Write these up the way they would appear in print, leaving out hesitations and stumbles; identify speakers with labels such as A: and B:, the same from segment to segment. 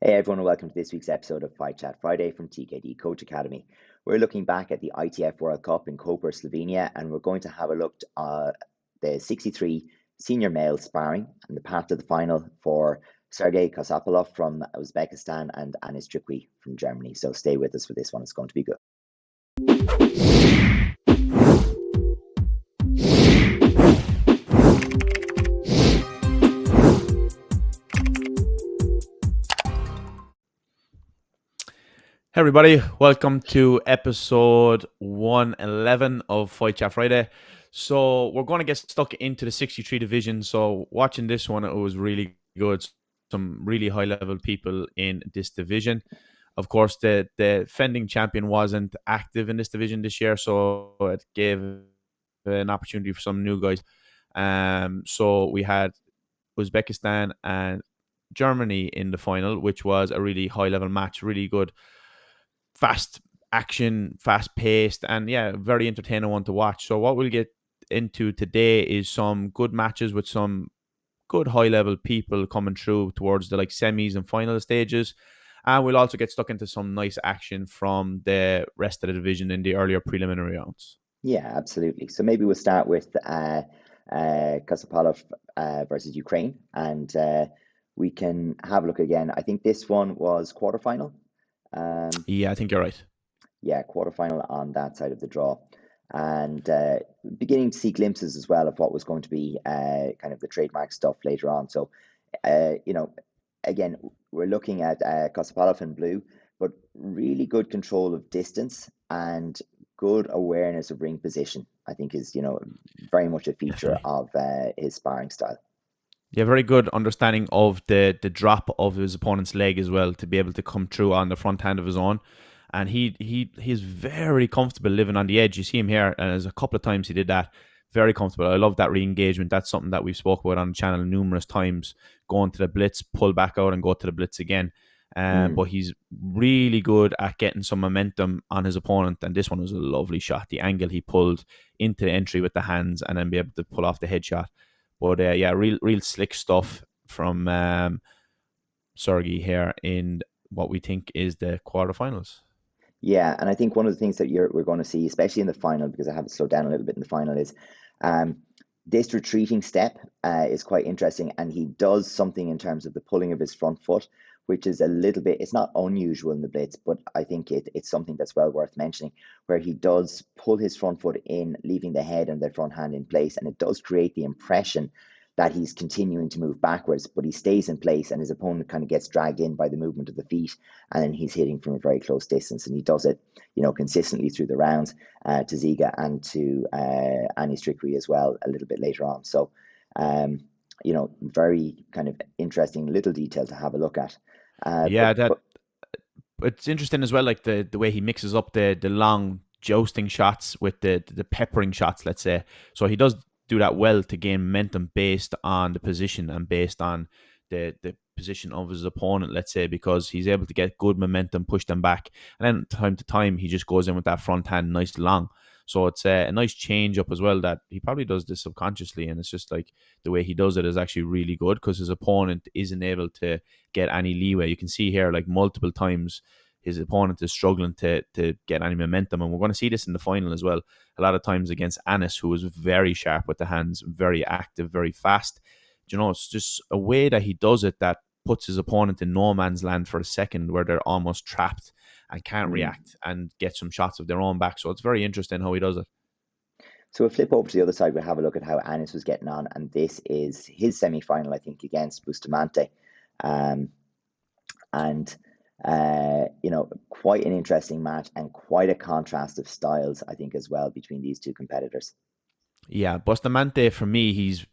A: Hey everyone, and welcome to this week's episode of Fight Chat Friday from TKD Coach Academy. We're looking back at the ITF World Cup in Koper, Slovenia, and we're going to have a look at the 63 senior male sparring and the path to the final for Sergey Kospolov from Uzbekistan and Anis Triqui from Germany. So stay with us for this one, it's going to be good.
B: Hey everybody, welcome to episode 111 of Fight Chat Friday. So we're going to get stuck into the 63 division. So watching this one, it was really good. Some really high level people in this division. Of course, the defending champion wasn't active in this division this year, so it gave an opportunity for some new guys. So we had Uzbekistan and Germany in the final, which was a really high level match, really good. Fast action, fast paced, and yeah, very entertaining one to watch. So what we'll get into today is some good matches with some good high level people coming through towards the semis and final stages. And we'll also get stuck into some nice action from the rest of the division in the earlier preliminary rounds.
A: Yeah, absolutely. So maybe we'll start with Kospolov versus Ukraine, and we can have a look again. I think this one was quarterfinal.
B: Yeah, I think you're right.
A: Yeah, quarterfinal on that side of the draw, and beginning to see glimpses as well of what was going to be kind of the trademark stuff later on. So, again, we're looking at Kospolov in blue, but really good control of distance and good awareness of ring position, I think is, very much a feature
B: Definitely.
A: of his sparring style.
B: Yeah, very good understanding of the drop of his opponent's leg as well to be able to come through on the front hand of his own. And he's very comfortable living on the edge. You see him here, and there's a couple of times he did that. Very comfortable. I love that re-engagement. That's something that we've spoke about on the channel numerous times. Going to the blitz, pull back out, and go to the blitz again. But he's really good at getting some momentum on his opponent. And this one was a lovely shot. The angle he pulled into the entry with the hands, and then be able to pull off the headshot. But yeah, real slick stuff from Sergey here in what we think is the quarterfinals.
A: Yeah, and I think one of the things that we're going to see, especially in the final, because I have to slow down a little bit in the final, is this retreating step is quite interesting, and he does something in terms of the pulling of his front foot, which is a little bit, it's not unusual in the blitz, but I think it's something that's well worth mentioning, where he does pull his front foot in, leaving the head and the front hand in place, and it does create the impression that he's continuing to move backwards, but he stays in place and his opponent kind of gets dragged in by the movement of the feet, and then he's hitting from a very close distance, and he does it, consistently through the rounds to Ziga and to Anis Triqui as well a little bit later on. So, very kind of interesting little detail to have a look at.
B: Yeah, it's interesting as well, like the way he mixes up the long jousting shots with the peppering shots, let's say. So he does do that well to gain momentum based on the position and based on the position of his opponent, let's say, because he's able to get good momentum, push them back, and then time to time he just goes in with that front hand nice long. So it's a nice change up as well that he probably does this subconsciously, and it's just like the way he does it is actually really good because his opponent isn't able to get any leeway. You can see here like multiple times his opponent is struggling to get any momentum, and we're going to see this in the final as well. A lot of times against Anis, who is very sharp with the hands, very active, very fast. It's just a way that he does it that puts his opponent in no man's land for a second where they're almost trapped and can't react and get some shots of their own back. So it's very interesting how he does it.
A: So we'll flip over to the other side. We'll have a look at how Anis was getting on, and this is his semi-final, I think, against Bustamante. Quite an interesting match and quite a contrast of styles, I think, as well between these two competitors.
B: Yeah, Bustamante for me, he's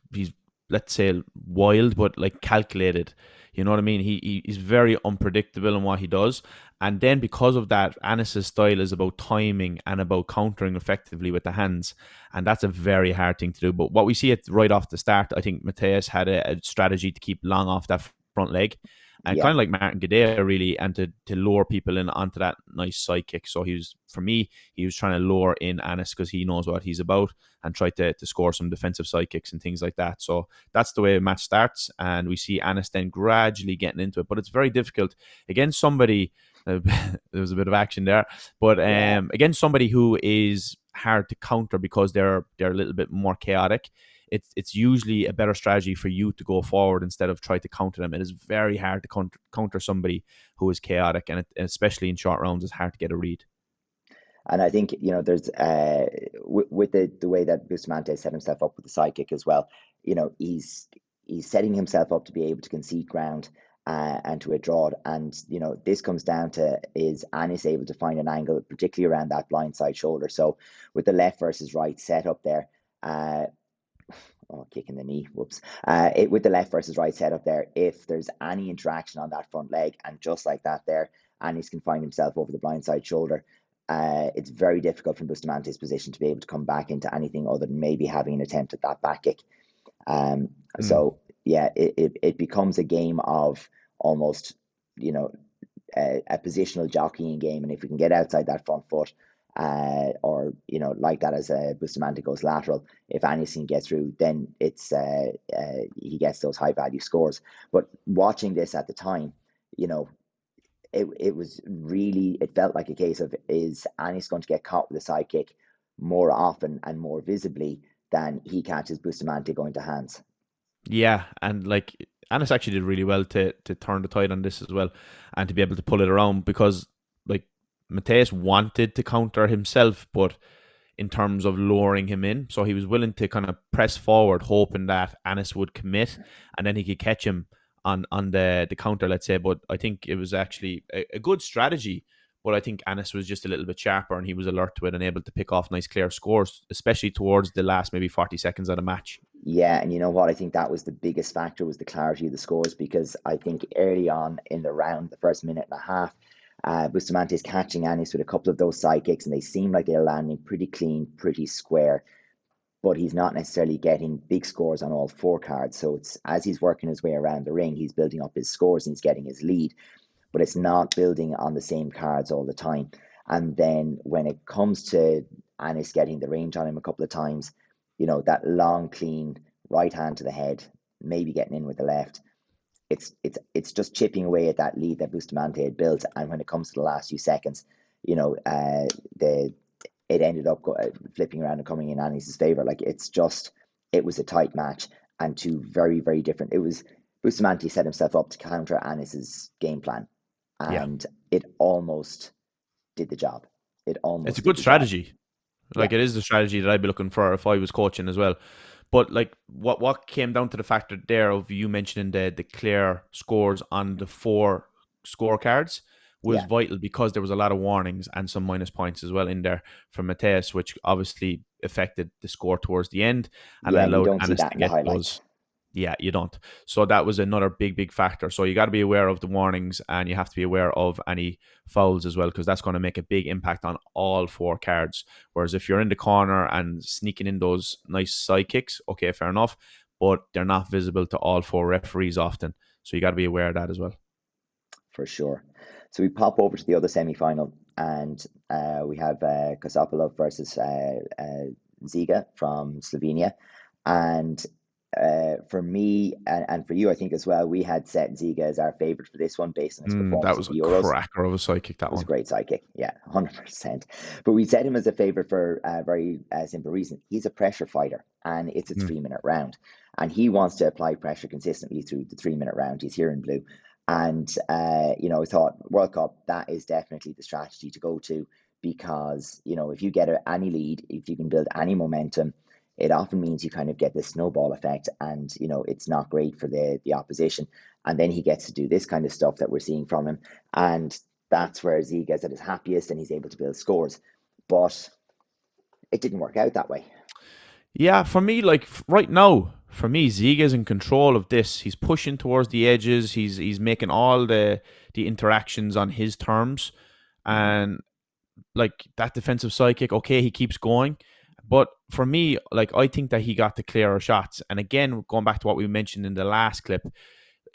B: let's say wild, but like calculated. You know what I mean? He's very unpredictable in what he does, and then because of that, Anis's style is about timing and about countering effectively with the hands, and that's a very hard thing to do. But what we see it right off the start, I think Mateus had a strategy to keep long off that front leg. And
A: Yeah.
B: kind of like Martin Gadea, really, and to lure people in onto that nice side kick. So for me, he was trying to lure in Anis because he knows what he's about and try to score some defensive side kicks and things like that. So that's the way a match starts. And we see Anis then gradually getting into it. But it's very difficult against somebody. There was a bit of action there. But against somebody who is hard to counter because they're a little bit more chaotic, it's usually a better strategy for you to go forward instead of try to counter them. It is very hard to counter somebody who is chaotic, and especially in short rounds, it's hard to get a read.
A: And I think, there's with the way that Bustamante set himself up with the side kick as well. He's setting himself up to be able to concede ground and to withdraw it. And this comes down to, is Anis able to find an angle, particularly around that blind side shoulder. So with the left versus right set up there, kicking the knee, whoops. With the left versus right setup there, if there's any interaction on that front leg, and just like that there, Anis can find himself over the blind side shoulder. It's very difficult from Bustamante's position to be able to come back into anything other than maybe having an attempt at that back kick. So yeah, it becomes a game of almost, a positional jockeying game. And if we can get outside that front foot, or like that as Bustamante goes lateral, if Anis can get through, then it's he gets those high value scores. But watching this at the time, it was really, it felt like a case of, is Anis going to get caught with a side kick more often and more visibly than he catches Bustamante going to hands?
B: Yeah, and like Anis actually did really well to turn the tide on this as well, and to be able to pull it around, because like Mateus wanted to counter himself, but in terms of luring him in, so he was willing to kind of press forward, hoping that Anis would commit, and then he could catch him on the counter, let's say. But I think it was actually a good strategy. But I think Anis was just a little bit sharper, and he was alert to it and able to pick off nice clear scores, especially towards the last maybe 40 seconds of the match.
A: Yeah, and you know what? I think that was the biggest factor, was the clarity of the scores, because I think early on in the round, the first minute and a half, Bustamante is catching Anis with a couple of those side kicks, and they seem like they're landing pretty clean, pretty square. But he's not necessarily getting big scores on all four cards. So it's, as he's working his way around the ring, he's building up his scores and he's getting his lead, but it's not building on the same cards all the time. And then when it comes to Anis getting the range on him a couple of times, that long, clean right hand to the head, maybe getting in with the left, it's just chipping away at that lead that Bustamante had built. And when it comes to the last few seconds, it ended up flipping around and coming in Anis's favor. Like, it was a tight match, and two very, very different. It was, Bustamante set himself up to counter Anis's game plan, and it almost did the job.
B: It's a good strategy. Like, it is the strategy that I'd be looking for if I was coaching as well. But like, what came down to the factor there of you mentioning the clear scores on the four scorecards was vital, because there was a lot of warnings and some minus points as well in there from Mateus, which obviously affected the score towards the end, and allowed Anis to get those. Yeah, you don't. So that was another big factor. So you got to be aware of the warnings, and you have to be aware of any fouls as well, because that's going to make a big impact on all four cards. Whereas if you're in the corner and sneaking in those nice side kicks, okay, fair enough, but they're not visible to all four referees often. So you got to be aware of that as well.
A: For sure. So we pop over to the other semi-final, and we have Kospolov versus Ziga from Slovenia. And for me and for you, I think as well, we had set Ziga as our favourite for this one based on his performance.
B: That was a cracker of a side kick. That
A: was a great side kick, 100%. But we set him as a favourite for a very simple reason. He's a pressure fighter, and it's a 3-minute round, and he wants to apply pressure consistently through the 3-minute round. He's here in blue. And, I thought World Cup, that is definitely the strategy to go to, because, if you get any lead, if you can build any momentum, it often means you kind of get this snowball effect, and, it's not great for the opposition. And then he gets to do this kind of stuff that we're seeing from him. And that's where Ziga's at his happiest, and he's able to build scores. But it didn't work out that way.
B: Yeah, for me, like right now, for me, Ziga's in control of this. He's pushing towards the edges. He's making all the interactions on his terms, and like that defensive side kick, okay, he keeps going. But for me, like, I think that he got the clearer shots. And again, going back to what we mentioned in the last clip,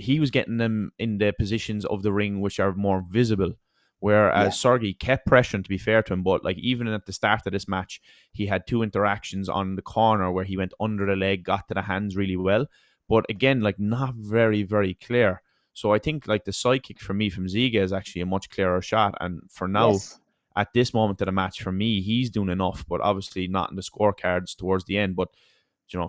B: he was getting them in the positions of the ring which are more visible. Whereas
A: Yeah.
B: Sergey kept pressuring, to be fair to him, but like even at the start of this match, he had 2 interactions on the corner where he went under the leg, got to the hands really well. But again, like not very, very clear. So I think like the side kick for me from Ziga is actually a much clearer shot. And for now,
A: Yes.
B: at this moment of the match, for me, he's doing enough, but obviously not in the scorecards towards the end. But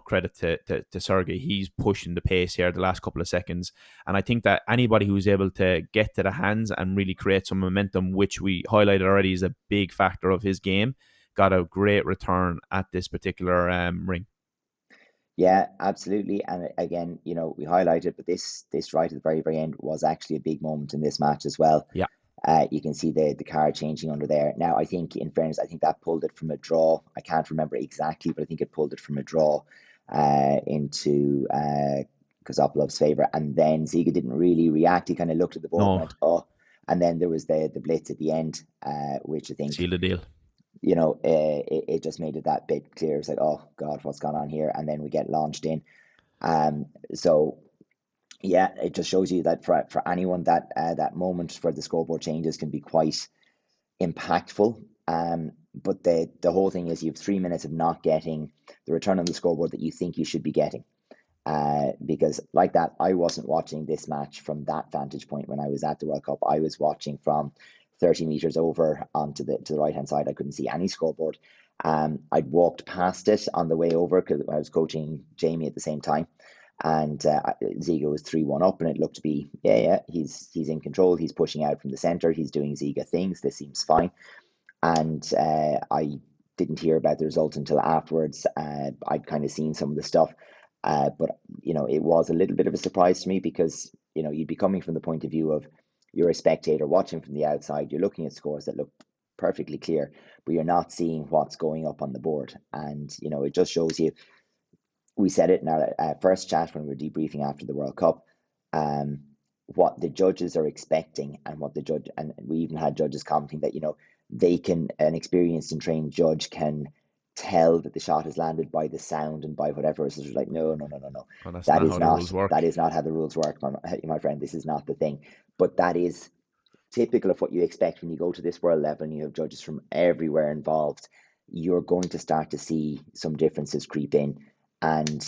B: credit to Sergey. He's pushing the pace here the last couple of seconds. And I think that anybody who's able to get to the hands and really create some momentum, which we highlighted already is a big factor of his game, got a great return at this particular ring.
A: Yeah, absolutely. And again, we highlighted, but this right at the very, very end was actually a big moment in this match as well.
B: Yeah.
A: You can see the card changing under there. Now, I think, in fairness, I think that pulled it from a draw. I can't remember exactly, but I think it pulled it from a draw into Kozoplov's favor. And then Ziga didn't really react. He kind of looked at the board and went, oh. And then there was the blitz at the end, which I think
B: sealed the deal.
A: It just made it that bit clear. It's like, oh God, what's gone on here? And then we get launched in. So yeah, it just shows you that for anyone that moment where the scoreboard changes can be quite impactful. But the whole thing is you have 3 minutes of not getting the return on the scoreboard that you think you should be getting. Because like that, I wasn't watching this match from that vantage point when I was at the World Cup. I was watching from 30 meters over onto the right hand side. I couldn't see any scoreboard. I'd walked past it on the way over because I was coaching Jamie at the same time, and Ziga was 3-1 up, and it looked to be he's in control. He's pushing out from the center. He's doing Ziga things. This seems fine, and I didn't hear about the result until afterwards. I'd kind of seen some of the stuff. But it was a little bit of a surprise to me because you'd be coming from the point of view of you're a spectator watching from the outside. You're looking at scores that look perfectly clear, but you're not seeing what's going up on the board. And it just shows you. We said it in our first chat when we were debriefing after the World Cup. What the judges are expecting, and what the judge, and we even had judges commenting that an experienced and trained judge can tell that the shot has landed by the sound and by whatever. So it's like, no.
B: Well,
A: That is not how the rules work, my friend. This is not the thing. But that is typical of what you expect when you go to this world level and you have judges from everywhere involved. You're going to start to see some differences creep in. And,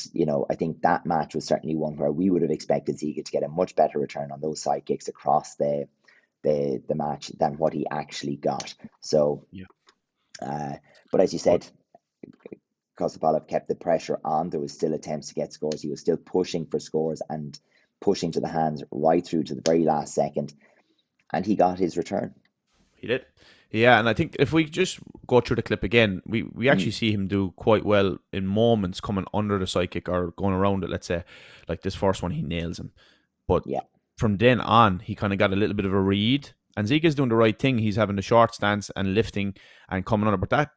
A: I think that match was certainly one where we would have expected Ziga to get a much better return on those side kicks across the match than what he actually got. So,
B: yeah.
A: But as you said, Kospolov kept the pressure on. There was still attempts to get scores. He was still pushing for scores and pushing to the hands right through to the very last second. And he got his return.
B: He did. Yeah, and I think if we just go through the clip again, we actually see him do quite well in moments coming under the side kick or going around it, let's say. Like this first one, he nails him. But from then on, he kind of got a little bit of a read. And Ziga's doing the right thing. He's having the short stance and lifting and coming under. But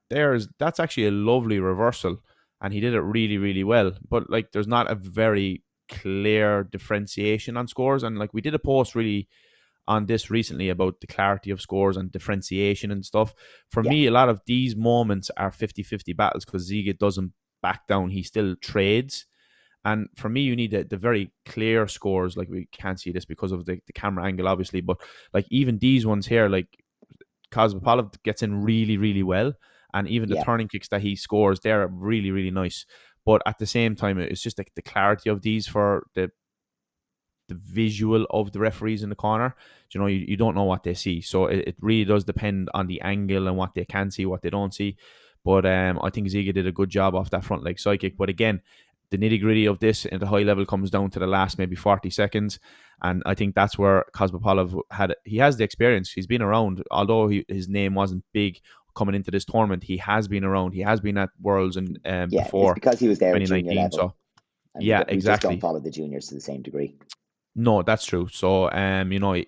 B: that's actually a lovely reversal. And he did it really, really well. But like there's not a very clear differentiation on scores. And like we did a post really on this recently about the clarity of scores and differentiation and stuff. For me, a lot of these moments are 50-50 battles because Ziga doesn't back down. He still trades. And for me, you need the very clear scores. Like we can't see this because of the camera angle, obviously. But like even these ones here, like Kospolov gets in really, really well. And even the turning kicks that he scores, they're really, really nice. But at the same time, it's just like the clarity of these for the visual of the referees in the corner. You don't know what they see. So it really does depend on the angle and what they can see, what they don't see. But I think Ziga did a good job off that front leg side kick. But again, the nitty gritty of this at the high level comes down to the last maybe 40 seconds. And I think that's where Kospolov he has the experience. He's been around, although his name wasn't big coming into this tournament. He has been around. He has been at Worlds and before.
A: It's because he was there at junior level.
B: So,
A: we
B: exactly.
A: just don't follow the juniors to the same degree.
B: No, that's true. So,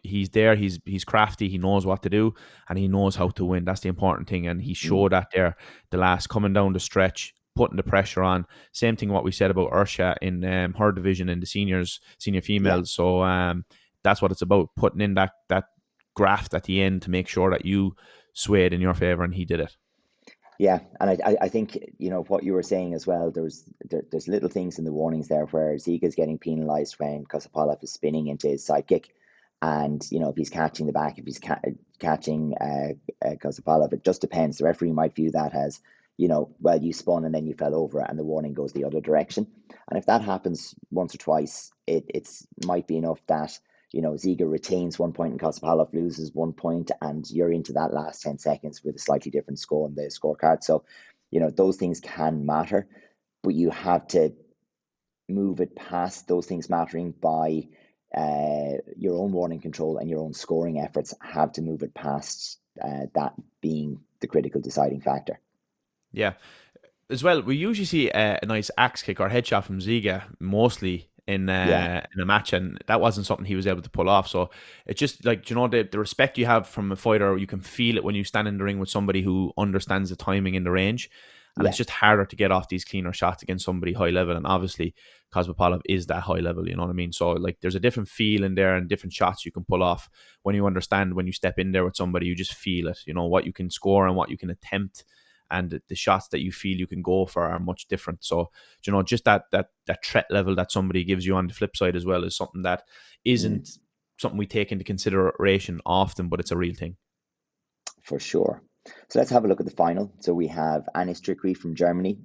B: he's there. He's crafty. He knows what to do, and he knows how to win. That's the important thing. And he showed that there, the last coming down the stretch, putting the pressure on. Same thing what we said about Ursha in her division in the senior females. So, that's what it's about, putting in that graft at the end to make sure that you swayed in your favor, and he did it.
A: Yeah, and I think what you were saying as well. There's little things in the warnings there where Ziga's getting penalised when Kospolov is spinning into his side kick, and if he's catching the back, if he's catching Kospolov, it just depends. The referee might view that as well, you spun and then you fell over, and the warning goes the other direction. And if that happens once or twice, it's might be enough that Ziga retains 1 point and Kospolov loses 1 point, and you're into that last 10 seconds with a slightly different score on the scorecard. So, those things can matter, but you have to move it past those things mattering by your own warning control, and your own scoring efforts have to move it past that being the critical deciding factor.
B: Yeah. As well, we usually see a nice axe kick or headshot from Ziga mostly in a match, and that wasn't something he was able to pull off. So it's just like, the respect you have from a fighter, you can feel it when you stand in the ring with somebody who understands the timing and the range. And it's just harder to get off these cleaner shots against somebody high level. And obviously, Kospolov is that high level, you know what I mean? So, like, there's a different feel in there and different shots you can pull off when you understand, when you step in there with somebody, you just feel it, what you can score and what you can attempt. And the shots that you feel you can go for are much different. So, just that threat level that somebody gives you on the flip side as well is something that isn't something we take into consideration often, but it's a real thing.
A: For sure. So let's have a look at the final. So we have Anis Triqui from Germany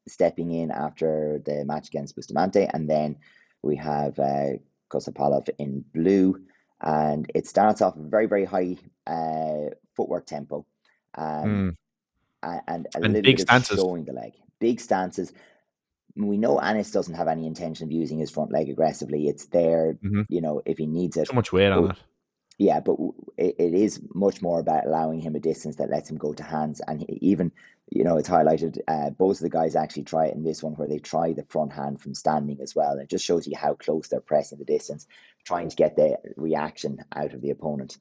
A: stepping in after the match against Bustamante, and then we have Kospolov in blue, and it starts off a very, very high footwork tempo. And a little
B: big
A: bit
B: stances.
A: of showing the leg. Big stances. We know Anis doesn't have any intention of using his front leg aggressively. It's there, if he needs it.
B: Too much weight on it.
A: Yeah, but it is much more about allowing him a distance that lets him go to hands. And even, it's highlighted, both of the guys actually try it in this one, where they try the front hand from standing as well. It just shows you how close they're pressing the distance, trying to get the reaction out of the opponent.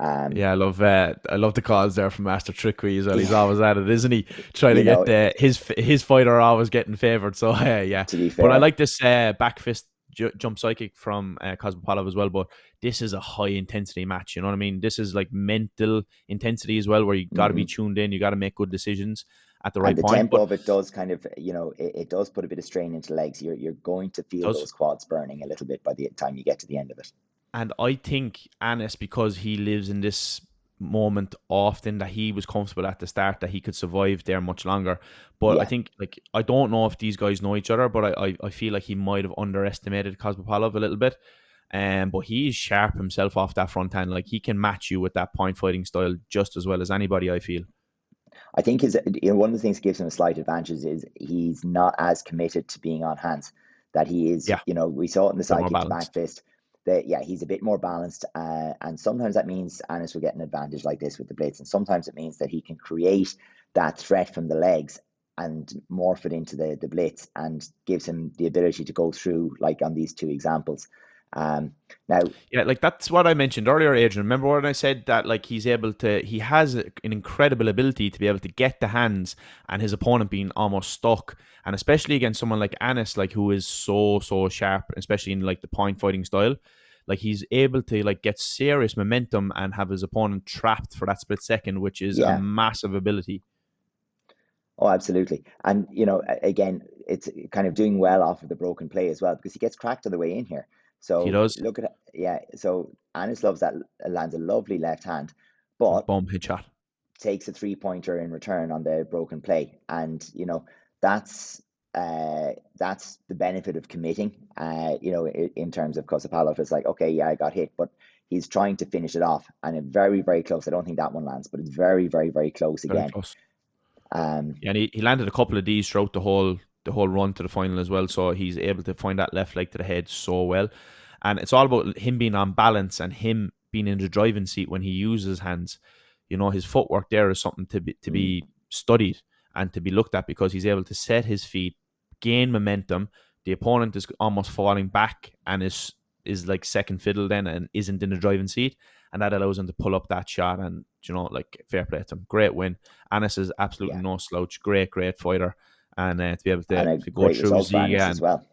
B: I love the calls there from Master Triqui as well. He's always at it, isn't he? Trying to get his fighter always getting favoured. So yeah,
A: to be fair.
B: But I like this back fist jump psychic from Kospolov as well. But this is a high intensity match. You know what I mean? This is like mental intensity as well, where you got to be tuned in. You got to make good decisions at the right
A: point.
B: And the
A: tempo of it does kind of, it does put a bit of strain into legs. You're going to feel those quads burning a little bit by the time you get to the end of it.
B: And I think Anis, because he lives in this moment often, that he was comfortable at the start, that he could survive there much longer. But I think, I don't know if these guys know each other, but I feel like he might have underestimated Kospolov a little bit. But he's sharp himself off that front hand. Like, he can match you with that point fighting style just as well as anybody, I feel.
A: I think one of the things that gives him a slight advantage is he's not as committed to being on hands that he is. We saw it in the side kick to back fist. He's a bit more balanced, and sometimes that means Anis will get an advantage like this with the blitz, and sometimes it means that he can create that threat from the legs and morph it into the blitz, and gives him the ability to go through, like on these two examples. Now,
B: like that's what I mentioned earlier, Adrian. Remember when I said that, like, he has an incredible ability to be able to get the hands and his opponent being almost stuck, and especially against someone like Anis, like, who is so sharp, especially in like the point fighting style. Like, he's able to like get serious momentum and have his opponent trapped for that split second, which is a massive ability.
A: Oh, absolutely. And, again, it's kind of doing well off of the broken play as well, because he gets cracked on the way in here. So
B: he does.
A: Look at so Anis loves that, lands a lovely left hand, but
B: bomb hit shot,
A: takes a 3-pointer in return on the broken play. And, that's the benefit of committing. In terms of Kospolov, it's like, okay, I got hit, but he's trying to finish it off, and it's very, very close. I don't think that one lands, but it's very, very, very close again.
B: Very close. And he landed a couple of these throughout the whole run to the final as well. So he's able to find that left leg to the head so well, and it's all about him being on balance and him being in the driving seat when he uses his hands. His footwork there is something to be studied and to be looked at, because he's able to set his feet, gain momentum. The opponent is almost falling back and is like second fiddle then, and isn't in the driving seat, and that allows him to pull up that shot. And like, fair play to him, great win. Anis is absolutely no slouch, great fighter, and to be able to go through Ziga
A: as well.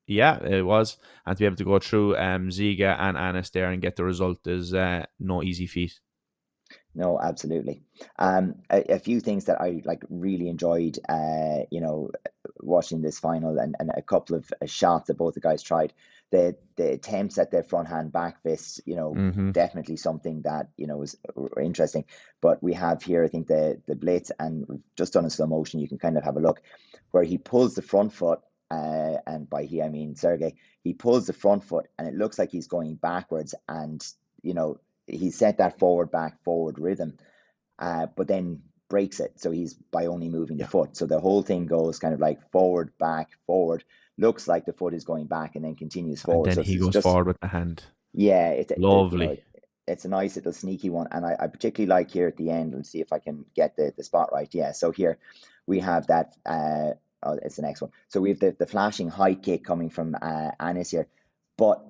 B: Yeah, it was, and to be able to go through Ziga and Anis there and get the result is no easy feat.
A: No, absolutely. A few things that I like really enjoyed, watching this final, and a couple of shots that both the guys tried. The attempts at their front hand back fists,
B: Mm-hmm.
A: definitely something that was interesting. But we have here, I think the blitz, and we've just done in slow motion. You can kind of have a look where he pulls the front foot, and by he I mean Sergey. He pulls the front foot, and it looks like he's going backwards, and you know he set that forward back forward rhythm, but then breaks it. So he's by only moving the
B: Yeah.
A: foot. So the whole thing goes kind of like forward, back, forward. Looks like the foot is going back and then continues
B: And
A: forward.
B: then
A: So
B: he
A: it's
B: goes
A: just,
B: forward with the hand.
A: yeah,
B: Lovely.
A: it's a nice little sneaky one. And I particularly like here at the end. Let's see if I can get the spot right. Yeah. So here we have that. Oh, it's the next one. So we have the flashing high kick coming from Anis here, but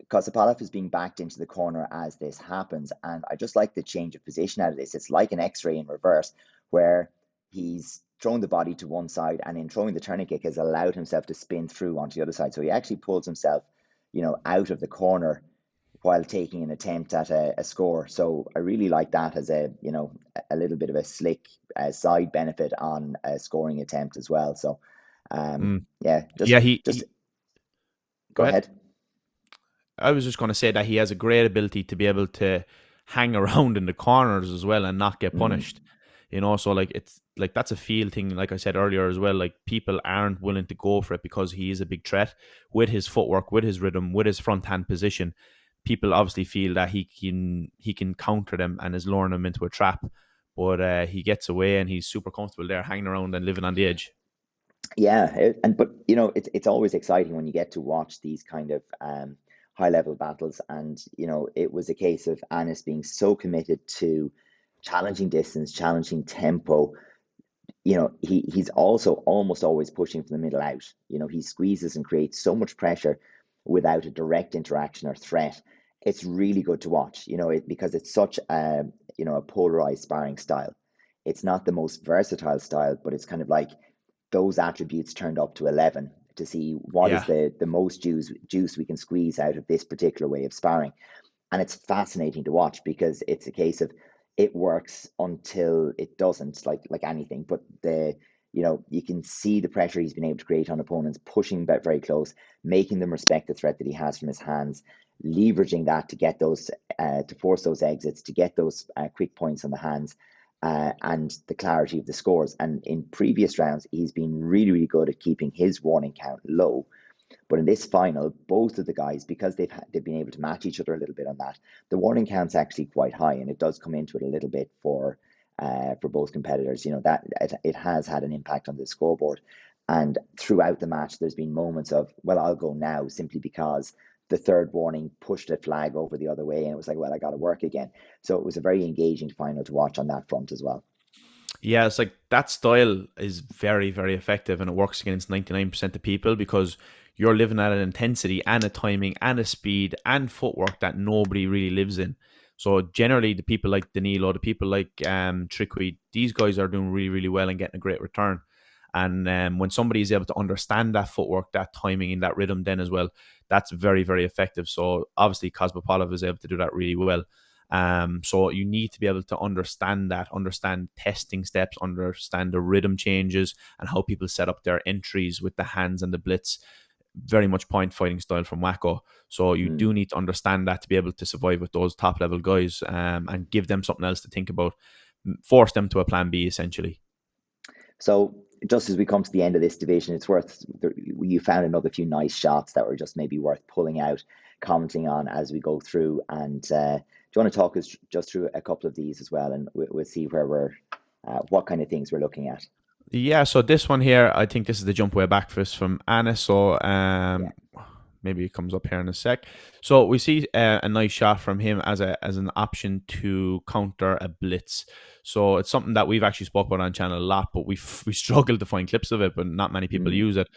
A: Kospolov is being backed into the corner as this happens. And I just like the change of position out of this. It's like an X-ray in reverse, where he's thrown the body to one side, and in throwing the turning kick has allowed himself to spin through onto the other side. So he actually pulls himself, out of the corner while taking an attempt at a score. So I really like that as a little bit of a slick side benefit on a scoring attempt as well. So
B: Mm.
A: yeah,
B: Yeah,
A: just
B: go
A: go
B: ahead.
A: ahead.
B: I was just going to say that he has a great ability to be able to hang around in the corners as well and not get
A: Mm.
B: punished. So like it's like that's a feel thing. Like I said earlier as well, like people aren't willing to go for it because he is a big threat with his footwork, with his rhythm, with his front hand position. People obviously feel that he can counter them and is luring them into a trap, but he gets away and he's super comfortable there, hanging around and living on the edge.
A: Yeah, but it's always exciting when you get to watch these kind of high level battles, and it was a case of Anis being so committed to challenging distance, challenging tempo. He's also almost always pushing from the middle out. He squeezes and creates so much pressure without a direct interaction or threat. It's really good to watch, because it's such a polarized sparring style. It's not the most versatile style, but it's kind of like those attributes turned up to 11 to see what is
B: Yeah,
A: the most juice we can squeeze out of this particular way of sparring. And it's fascinating to watch because it's a case of it works until it doesn't, like anything. But you can see the pressure he's been able to create on opponents, pushing back very close, making them respect the threat that he has from his hands, leveraging that to get those to force those exits, to get those quick points on the hands, and the clarity of the scores. And in previous rounds, he's been really, really good at keeping his warning count low. But in this final, both of the guys, because they've been able to match each other a little bit on that, the warning count's actually quite high, and it does come into it a little bit for both competitors. That it has had an impact on the scoreboard. And throughout the match, there's been moments of, well, I'll go now simply because the third warning pushed a flag over the other way, and it was like, well, I got to work again. So it was a very engaging final to watch on that front as well.
B: yeah, it's like that style is very, very effective and it works against 99% of people because you're living at an intensity and a timing and a speed and footwork that nobody really lives in. So generally the people like Danilo, the people like Triqui, these guys are doing really, really well and getting a great return. And when somebody is able to understand that footwork, that timing, and that rhythm, then as well, that's very, very effective. So obviously, Kospolov is able to do that really well. So you need to be able to understand that, understand testing steps, understand the rhythm changes, and how people set up their entries with the hands and the blitz. Very much point fighting style from Wacko. So you
A: Mm.
B: do need to understand that to be able to survive with those top level guys, and give them something else to think about, force them to a plan B essentially.
A: So just as we come to the end of this division, it's worth you found another few nice shots that were just maybe worth pulling out, commenting on as we go through. And do you want to talk us just through a couple of these as well, and we'll see where what kind of things we're looking at.
B: Yeah, so this one here, I think this is the jump away back fist from Anna. So
A: Yeah.
B: maybe it comes up here in a sec. So we see a nice shot from him as an option to counter a blitz. So it's something that we've actually spoke about on channel a lot, but we struggle to find clips of it, but not many people
A: Mm.
B: use it.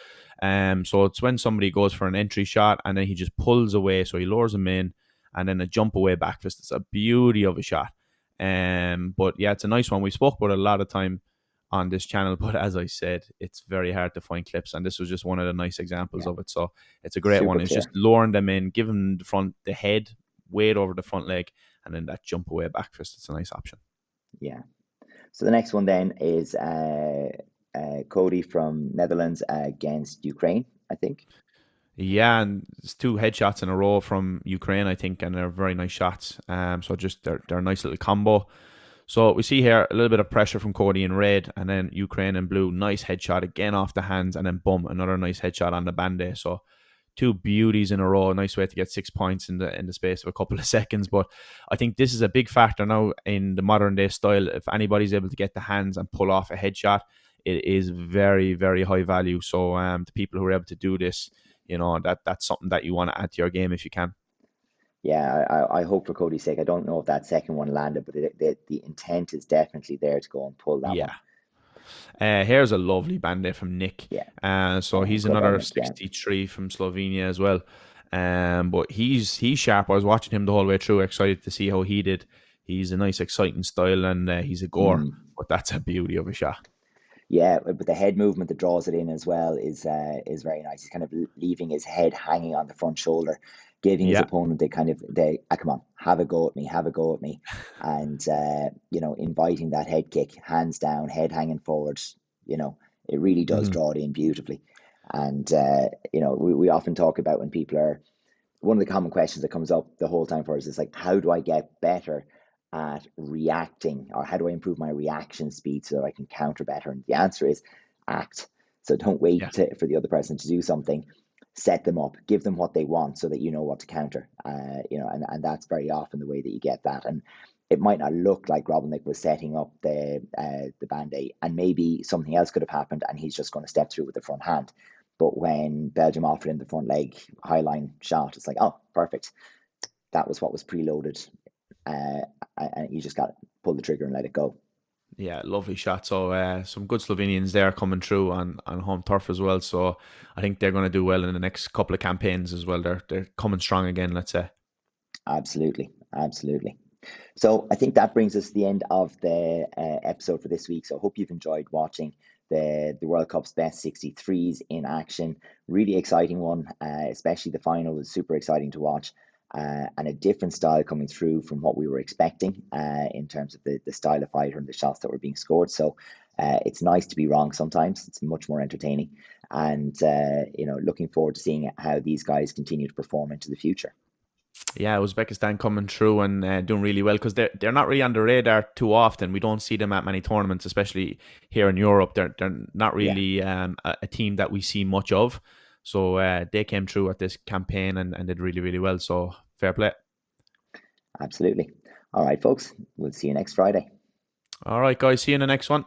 B: So it's when somebody goes for an entry shot and then he just pulls away, so he lures him in, and then a jump away back fist. It's a beauty of a shot. But yeah, it's a nice one. We spoke about it a lot of time on this channel, but as I said, it's very hard to find clips, and this was just one of the nice examples
A: Yeah.
B: of it. So it's a great one.
A: Super
B: It's just
A: clear.
B: luring them in, giving the front the head weight over the front leg, and then that jump away back fist. It's a nice option.
A: Yeah. So the next one then is Cody from Netherlands against Ukraine, I think.
B: Yeah, and it's 2 headshots in a row from Ukraine, I think, and they're very nice shots. So just they're a nice little combo. So we see here a little bit of pressure from Cody in red, and then Ukraine in blue. Nice headshot again off the hands, and then boom, another nice headshot on the bande. So 2 beauties in a row. Nice way to get 6 points in the space of a couple of seconds. But I think this is a big factor now in the modern day style. If anybody's able to get the hands and pull off a headshot, it is very, very high value. So the people who are able to do this, that's something that you want to add to your game if you can.
A: Yeah, I hope for Cody's sake. I don't know if that second one landed, but the intent is definitely there to go and pull that one.
B: Here's a lovely bande from Nick.
A: Yeah.
B: So he's another 63 from Slovenia as well. But he's sharp. I was watching him the whole way through, excited to see how he did. He's a nice, exciting style, and he's a goer. But that's a beauty of a shot.
A: Yeah, but the head movement that draws it in as well is very nice. He's kind of leaving his head hanging on the front shoulder, giving his opponent come on, have a go at me, and inviting that head kick, hands down, head hanging forward. It really does draw it in beautifully. And we often talk about when people are, one of the common questions that comes up the whole time for us is like, how do I get better at reacting, or how do I improve my reaction speed so that I can counter better? And the answer is act. So don't wait for the other person to do something. Set them up, give them what they want so that you know what to counter. And that's very often the way that you get that. And it might not look like Robotnik was setting up the band-aid, and maybe something else could have happened and he's just going to step through with the front hand. But when Belgium offered him the front leg high line shot, it's like, oh, perfect. That was what was preloaded. And you just got to pull the trigger and let it go.
B: Yeah, lovely shot. So some good Slovenians there coming through on home turf as well. So I think they're going to do well in the next couple of campaigns as well. They're coming strong again, let's say.
A: Absolutely. So I think that brings us to the end of the episode for this week. So I hope you've enjoyed watching the World Cup's best 63s in action. Really exciting one, especially the final was super exciting to watch. And a different style coming through from what we were expecting in terms of the style of fighter and the shots that were being scored. So it's nice to be wrong sometimes. It's much more entertaining. And, looking forward to seeing how these guys continue to perform into the future.
B: Yeah, Uzbekistan coming through and doing really well because they're not really on the radar too often. We don't see them at many tournaments, especially here in Europe. They're not really a team that we see much of. So they came through at this campaign and did really, really well. So fair play.
A: Absolutely. All right, folks. We'll see you next Friday.
B: All right, guys. See you in the next one.